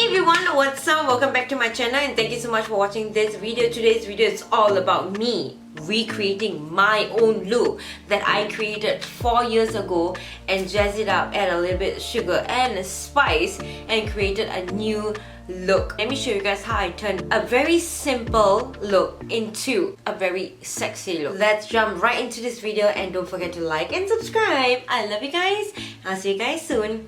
everyone, what's up? Welcome back to my channel and thank you so much for watching this video. Today's video is all about me recreating my own look that I created 4 years ago and jazz it up, add a little bit of sugar and spice and created a new look. Let me show you guys how I turned a very simple look into a very sexy look. Let's jump right into this video and don't forget to like and subscribe. I love you guys. I'll see you guys soon.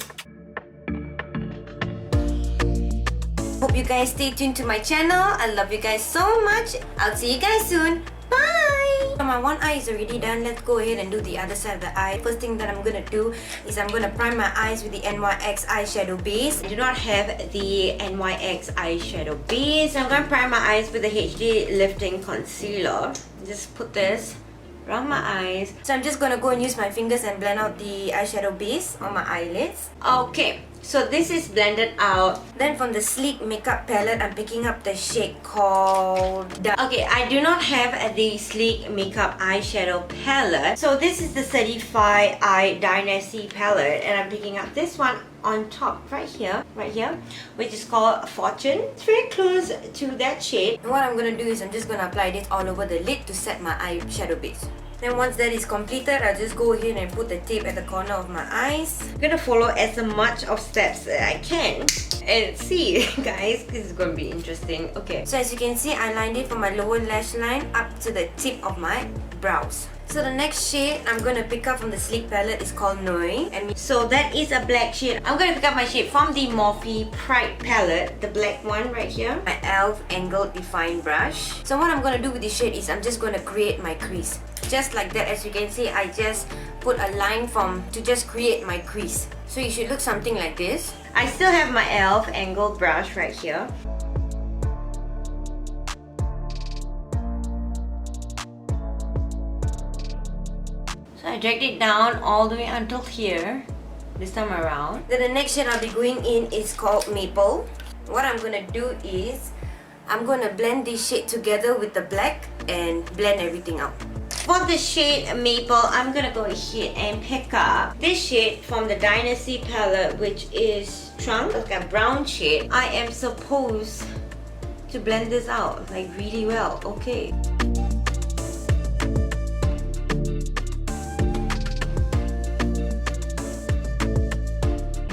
Hope you guys stay tuned to my channel. I love you guys so much. I'll see you guys soon. Bye! My one eye is already done. Let's go ahead and do the other side of the eye. First thing that I'm gonna do is I'm gonna prime my eyes with the NYX eyeshadow base. I do not have the NYX eyeshadow base. I'm gonna prime my eyes with the HD Lifting Concealer. Just put this around my eyes. So I'm just gonna go and use my fingers and blend out the eyeshadow base on my eyelids. Okay, so this is blended out. Then from the Sleek makeup palette, I'm picking up the shade called... Okay, I do not have the Sleek makeup eyeshadow palette. So this is the Certifeye Dynasty palette and I'm picking up this one on top right here, which is called Fortune. It's very close to that shade. And what I'm gonna do is I'm just gonna apply this all over the lid to set my eyeshadow base. Then once that is completed, I'll just go ahead and put the tape at the corner of my eyes. I'm gonna follow as much of steps that I can and see, guys, this is gonna be interesting. Okay, so as you can see, I lined it from my lower lash line up to the tip of my brows. So the next shade I'm gonna pick up from the Sleek palette is called Noi. And so that is a black shade. I'm gonna pick up my shade from the Morphe Prep palette, the black one right here. My e.l.f. Angled Define Brush. So what I'm gonna do with this shade is I'm just gonna create my crease. Just like that, as you can see, I just put a line to just create my crease. So you should look something like this. I still have my e.l.f. Angled Brush right here. So I dragged it down all the way until here, this time around. Then the next shade I'll be going in is called Maple. What I'm gonna do is, I'm gonna blend this shade together with the black and blend everything out. For the shade Maple, I'm gonna go ahead and pick up this shade from the Dynasty palette, which is Trunk, like a brown shade. I am supposed to blend this out like really well. Okay.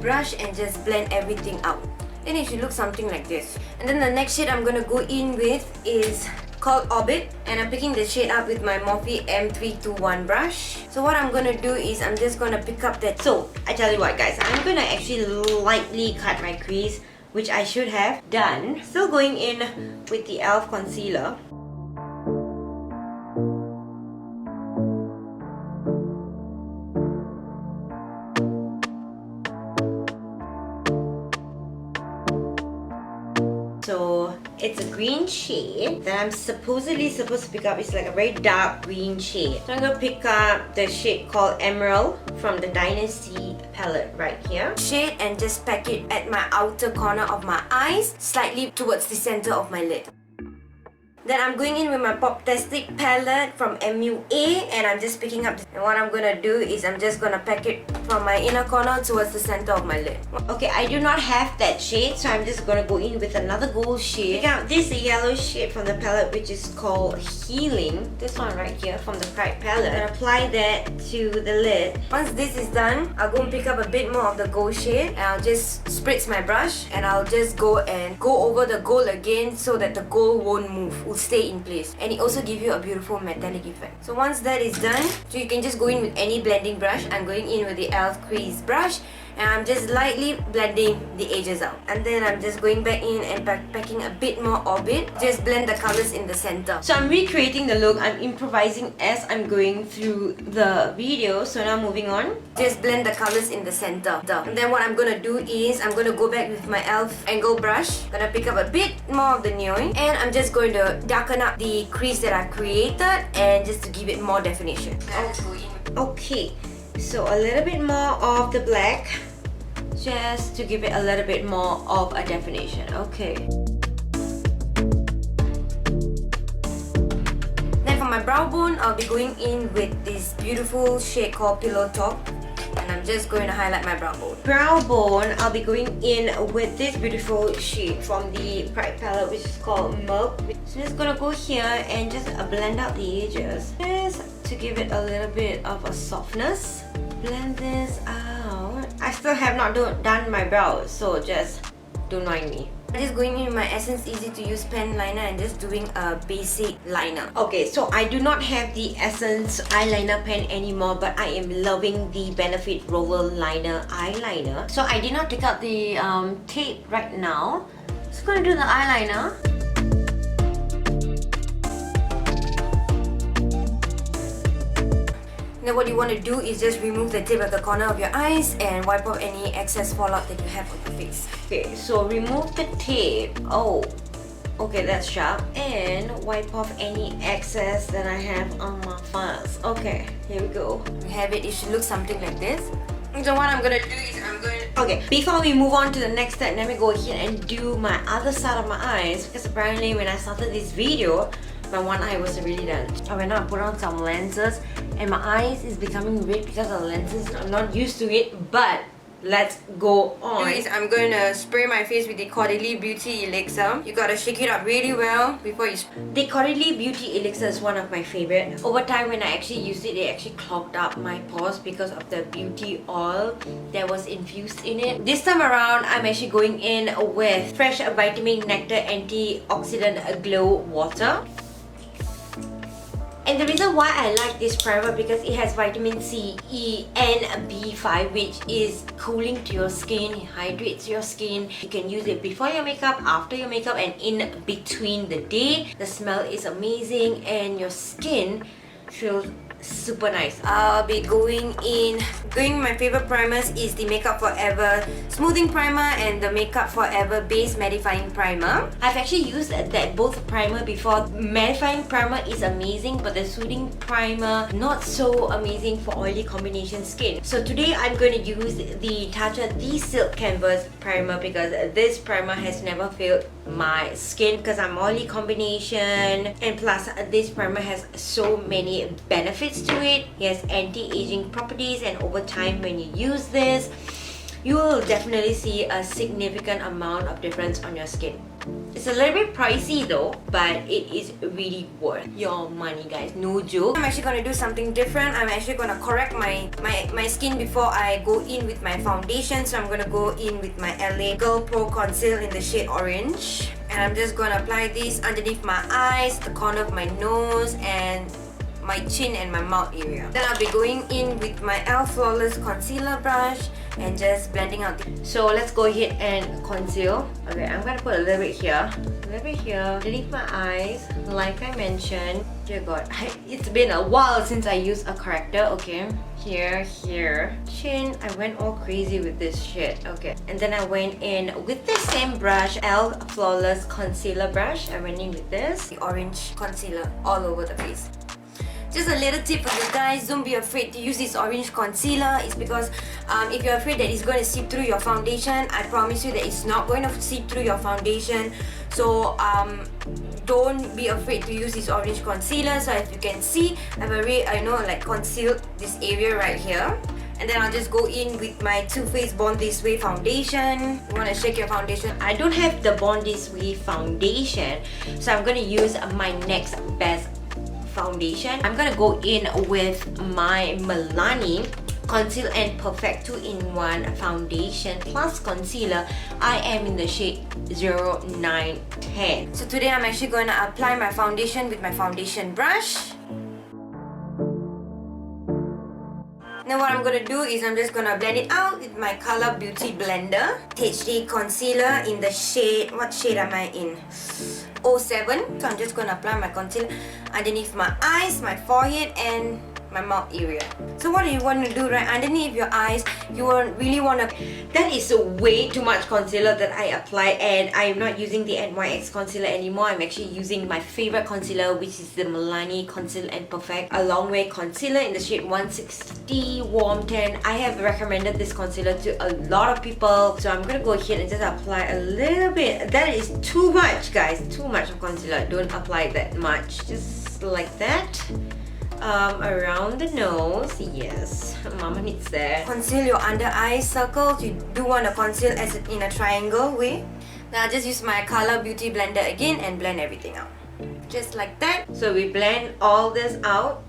Brush and just blend everything out. Then it should look something like this. And then the next shade I'm gonna go in with is called Orbit, and I'm picking the shade up with my Morphe M321 brush. So what I'm gonna do is I'm just gonna pick up that. So I tell you what, guys, I'm gonna actually lightly cut my crease, which I should have done. Still going in with the e.l.f. concealer. So it's a green shade that I'm supposedly supposed to pick up. It's like a very dark green shade. So I'm gonna pick up the shade called Emerald from the Dynasty palette right here. Shade and just pack it at my outer corner of my eyes, slightly towards the center of my lid. Then I'm going in with my Pop-tastic palette from MUA and I'm just picking up. And what I'm gonna do is I'm just gonna pack it from my inner corner towards the center of my lid. Okay, I do not have that shade, so I'm just gonna go in with another gold shade. Pick out this yellow shade from the palette, which is called Healing. This one right here from the Pride palette. And apply that to the lid. Once this is done, I'll go and pick up a bit more of the gold shade and I'll just spritz my brush and I'll just go over the gold again so that the gold won't move. Stay in place, and it also gives you a beautiful metallic effect. So once that is done, so you can just go in with any blending brush. I'm going in with the e.l.f. crease brush and I'm just lightly blending the edges out, and then I'm just going back in and packing a bit more Orbit. Just blend the colors in the center. So I'm recreating the look. I'm improvising as I'm going through the video. So now moving on, just blend the colors in the center. And then what I'm gonna do is I'm gonna go back with my e.l.f. angle brush. Gonna pick up a bit more of the Noi and I'm just going to darken up the crease that I've created and just to give it more definition. Okay, so a little bit more of the black, just to give it a little bit more of a definition. Okay. Then for my brow bone, I'll be going in with this beautiful shade called Pillow Top. and I'm just going to highlight my brow bone. Brow bone, I'll be going in with this beautiful shade from the Pride palette, which is called Morphe. So I'm just gonna go here and just blend out the edges, just to give it a little bit of a softness. Blend this out. I still have not done my brows, so just don't mind me. I'm just going in with my Essence Easy to Use pen liner and just doing a basic liner. Okay, so I do not have the Essence eyeliner pen anymore, but I am loving the Benefit Roller Liner eyeliner. So I did not take out the tape right now. Just gonna do the eyeliner. Now what you want to do is just remove the tip at the corner of your eyes and wipe off any excess fallout that you have on your face. Okay, so remove the tape. Oh, okay, that's sharp. And wipe off any excess that I have on my face. Okay, here we go. We have it. It should look something like this. So what I'm gonna do is okay, before we move on to the next step, let me go ahead and do my other side of my eyes, because apparently when I started this video, my one eye wasn't really done. I went out and put on some lenses and my eyes is becoming red because of the lenses. I'm not used to it, but let's go on. I'm going to spray my face with the Caudalie Beauty Elixir. You gotta shake it up really well before you The Caudalie Beauty Elixir is one of my favorite. Over time when I actually used it, it actually clogged up my pores because of the beauty oil that was infused in it. This time around, I'm actually going in with Fresh Vitamin Nectar Antioxidant Glow Water. And the reason why I like this primer because it has vitamin C, E, and B5, which is cooling to your skin, it hydrates your skin. You can use it before your makeup, after your makeup, and in between the day. The smell is amazing and your skin feels super nice. I'll be going my favorite primers is the Makeup Forever Smoothing Primer and the Makeup Forever Base Mattifying Primer. I've actually used that both primer before. Mattifying primer is amazing, but the Soothing Primer not so amazing for oily combination skin. So today I'm going to use the Tacha The Silk Canvas Primer because this primer has never failed my skin because I'm oily combination, and plus this primer has so many benefits to it. It has anti-aging properties, and over time when you use this, you will definitely see a significant amount of difference on your skin. It's a little bit pricey though, but it is really worth your money, guys. No joke. I'm actually going to do something different. I'm actually going to correct my skin before I go in with my foundation. So I'm going to go in with my LA Girl Pro Conceal in the shade Orange. And I'm just going to apply this underneath my eyes, the corner of my nose, and my chin and my mouth area. Then I'll be going in with my e.l.f. Flawless Concealer brush and just blending out. So let's go ahead and conceal. Okay, I'm gonna put a little bit here, underneath my eyes, like I mentioned. Dear God, it's been a while since I used a corrector. Okay, here, chin. I went all crazy with this shit. Okay, and then I went in with the same brush, e.l.f. Flawless Concealer brush. I went in with this, the orange concealer all over the face. Just a little tip for you guys, don't be afraid to use this orange concealer. It's because if you're afraid that it's going to seep through your foundation, I promise you that it's not going to seep through your foundation. So don't be afraid to use this orange concealer. So as you can see, I've already, concealed this area right here. And then I'll just go in with my Too Faced Born This Way foundation. You want to shake your foundation. I don't have the Born This Way foundation, so I'm going to use my next best foundation. I'm gonna go in with my Milani Conceal and Perfect 2-in-1 foundation plus concealer. I am in the shade 0910. So today I'm actually going to apply my foundation with my foundation brush. Now what I'm going to do is I'm just going to blend it out with my Color Beauty Blender HD Concealer in the shade, what shade am I in? 07. So I'm just going to apply my concealer underneath my eyes, my forehead, and my mouth area. So what do you want to do right underneath your eyes? You really want to... That is way too much concealer that I apply, and I am not using the NYX concealer anymore. I'm actually using my favorite concealer, which is the Milani Conceal and Perfect A Long Way Concealer in the shade 160 Warm Tan. I have recommended this concealer to a lot of people, so I'm gonna go ahead and just apply a little bit. That is too much, guys. Too much of concealer. Don't apply that much. Just like that. around the nose. Yes, mama needs that. Conceal your under eye circles. You do want to conceal as in a triangle way. Now I'll just use my color beauty blender again and blend everything out. Just like that. So we blend all this out.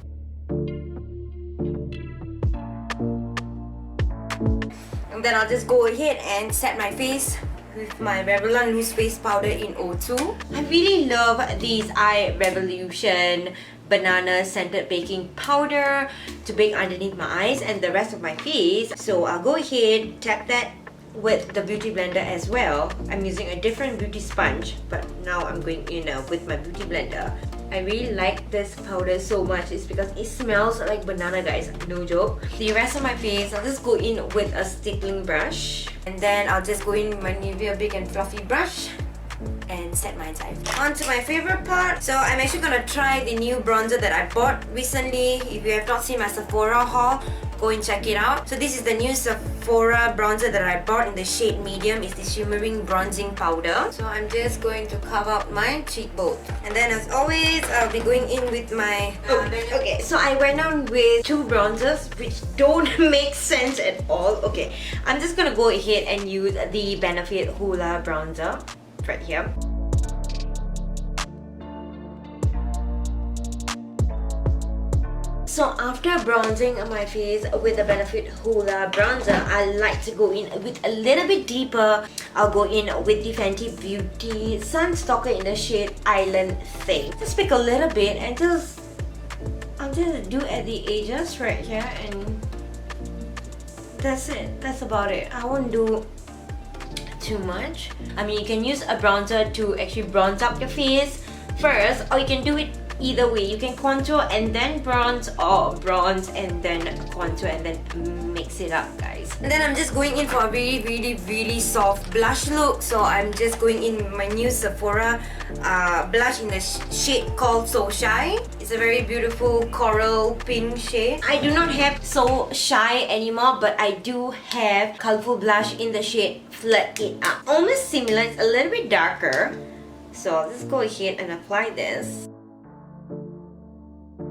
And then I'll just go ahead and set my face with my Revlon Loose Face Powder in O2. I really love these Eye Revolution banana scented baking powder to bake underneath my eyes and the rest of my face. So I'll go ahead, tap that with the beauty blender as well. I'm using a different beauty sponge, but now I'm going in with my beauty blender. I really like this powder so much. It's because it smells like banana, guys, no joke. The rest of my face, I'll just go in with a stippling brush, and then I'll just go in with my Nivea Big and Fluffy brush and set my entire face. On to my favorite part. So I'm actually gonna try the new bronzer that I bought recently. If you have not seen my Sephora haul, go and check it out. So this is the new Sephora bronzer that I bought in the shade medium. It's the shimmering bronzing powder. So I'm just going to cover up my cheekbone. And then as always, I'll be going in with my... okay, so I went on with two bronzers which don't make sense at all. Okay, I'm just gonna go ahead and use the Benefit Hoola bronzer right here. So after bronzing my face with the Benefit Hoola bronzer, I like to go in with a little bit deeper. I'll go in with the Fenty Beauty Sun Stalker in the shade Island Thing. Just pick a little bit and I'll just do at the edges right here, and that's it. That's about it. I won't do too much. I mean, you can use a bronzer to actually bronze up your face first, or you can do it either way. You can contour and then bronze, or bronze and then contour and then mix it up, guys. And then I'm just going in for a really soft blush look. So I'm just going in with my new Sephora blush in the shade called So Shy. It's a very beautiful coral pink shade. I do not have So Shy anymore, but I do have colorful blush in the shade Flirt It Up. Almost similar, it's a little bit darker. So I'll just go ahead and apply this.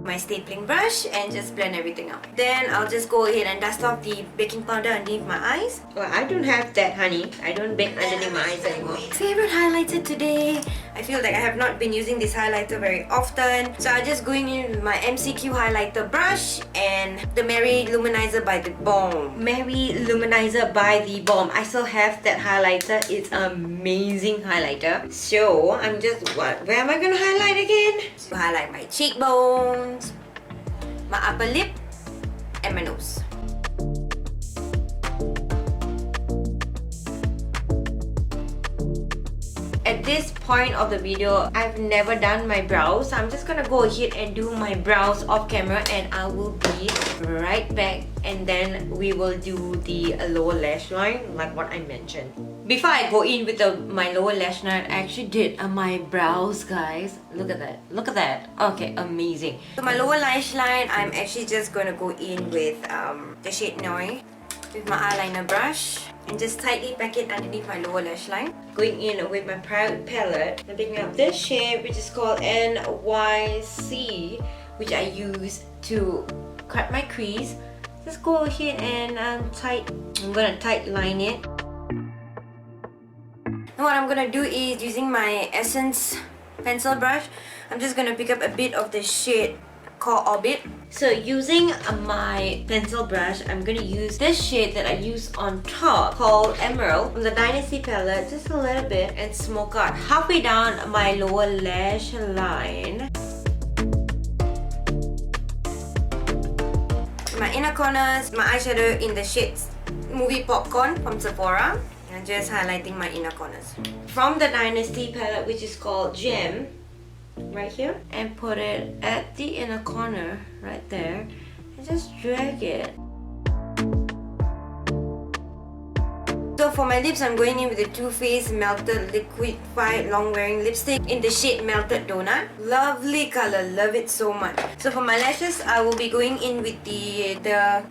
My stapling brush and just blend everything out. Then I'll just go ahead and dust off the baking powder underneath my eyes. Well, I don't have that, honey. I don't bake underneath my eyes anymore. Favorite highlighter today. I feel like I have not been using this highlighter very often. So I'm just going in with my MCQ highlighter brush and the Mary Luminizer by the Balm. Mary Luminizer by the Balm. I still have that highlighter. It's an amazing highlighter. So I'm just, where am I going to highlight again? To highlight my cheekbones, my upper lip, and my nose. At this point of the video, I've never done my brows. I'm just gonna go ahead and do my brows off camera, and I will be right back, and then we will do the lower lash line like what I mentioned. Before I go in with my lower lash line, I actually did my brows, guys. Look at that. Look at that. Okay, amazing. So my lower lash line, I'm actually just going to go in with the shade Noi with my eyeliner brush and just tightly pack it underneath my lower lash line. Going in with my Private palette. I'm picking up this shade which is called NYC, which I use to cut my crease. Just go ahead and I'm going to tight line it. Now what I'm gonna do is, using my Essence pencil brush, I'm just gonna pick up a bit of the shade called Orbit. So using my pencil brush, I'm gonna use this shade that I use on top called Emerald from the Dynasty palette, just a little bit, and smoke out halfway down my lower lash line. My inner corners, my eyeshadow in the shades Movie Popcorn from Sephora. And just highlighting my inner corners. From the Dynasty palette, which is called Gem, right here. And put it at the inner corner, right there. And just drag it. So for my lips, I'm going in with the Too Faced Melted Liquid-Fied Long-Wearing Lipstick in the shade Melted Donut. Lovely color, love it so much. So for my lashes, I will be going in with the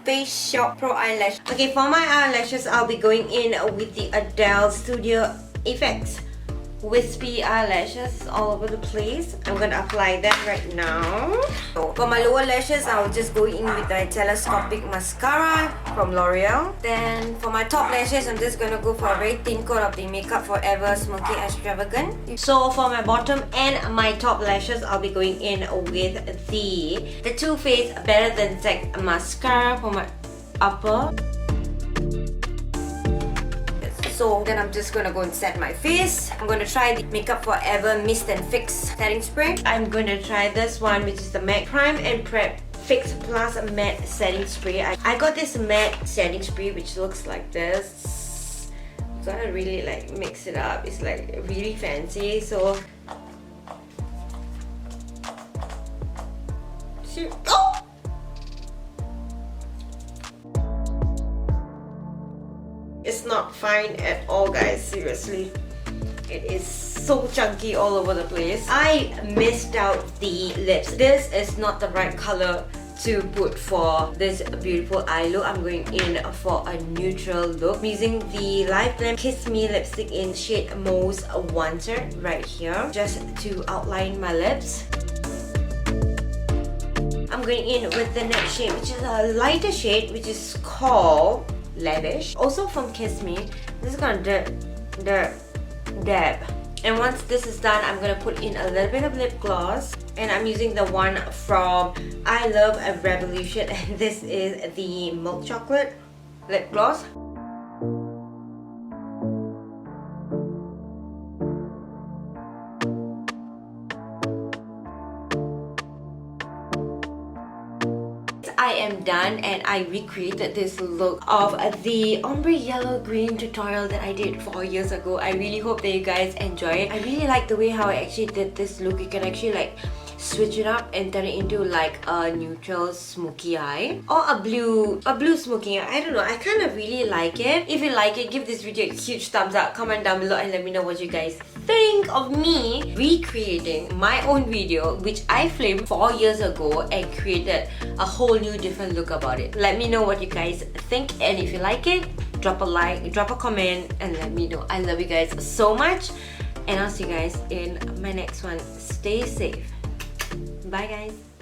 Face Shop Pro Eyelash. Okay, for my eyelashes, I'll be going in with the Ardell Studio Effects wispy eyelashes all over the place. I'm gonna apply that right now. So for my lower lashes, I'll just go in with the telescopic mascara from L'Oreal. Then for my top lashes, I'm just gonna go for a very thin coat of the Makeup Forever Smoky Extravagant. So for my bottom and my top lashes, I'll be going in with the Too Faced Better Than Sex mascara for my upper. So then I'm just gonna go and set my face. I'm gonna try the Makeup Forever Mist and Fix setting spray. I'm gonna try this one, which is the MAC Prime and Prep Fix Plus Matte Setting Spray. I got this matte setting spray which looks like this. So I really like mix it up. It's like really fancy. So oh! It's not fine at all, guys, seriously. It is so chunky all over the place. I missed out the lips. This is not the right color to put for this beautiful eye look. I'm going in for a neutral look. I'm using the Live Glam Kiss Me lipstick in shade Most Wanted right here, just to outline my lips. I'm going in with the next shade, which is a lighter shade, which is called Lavish, also from Kiss Me. This is gonna dab. And once this is done, I'm gonna put in a little bit of lip gloss. And I'm using the one from I Love a Revolution. And this is the Milk Chocolate lip gloss. I am done and I recreated this look of the ombre yellow green tutorial that I did 4 years ago. I really hope that you guys enjoy it. I really like the way how I actually did this look. You can actually like switch it up and turn it into like a neutral smoky eye or a blue smoky eye. I don't know, I kind of really like it. If you like it, give this video a huge thumbs up, comment down below and let me know what you guys think of me recreating my own video which I filmed 4 years ago and created a whole new different look about it. Let me know what you guys think, and if you like it, drop a like, drop a comment and let me know. I love you guys so much and I'll see you guys in my next one. Stay safe. Bye guys.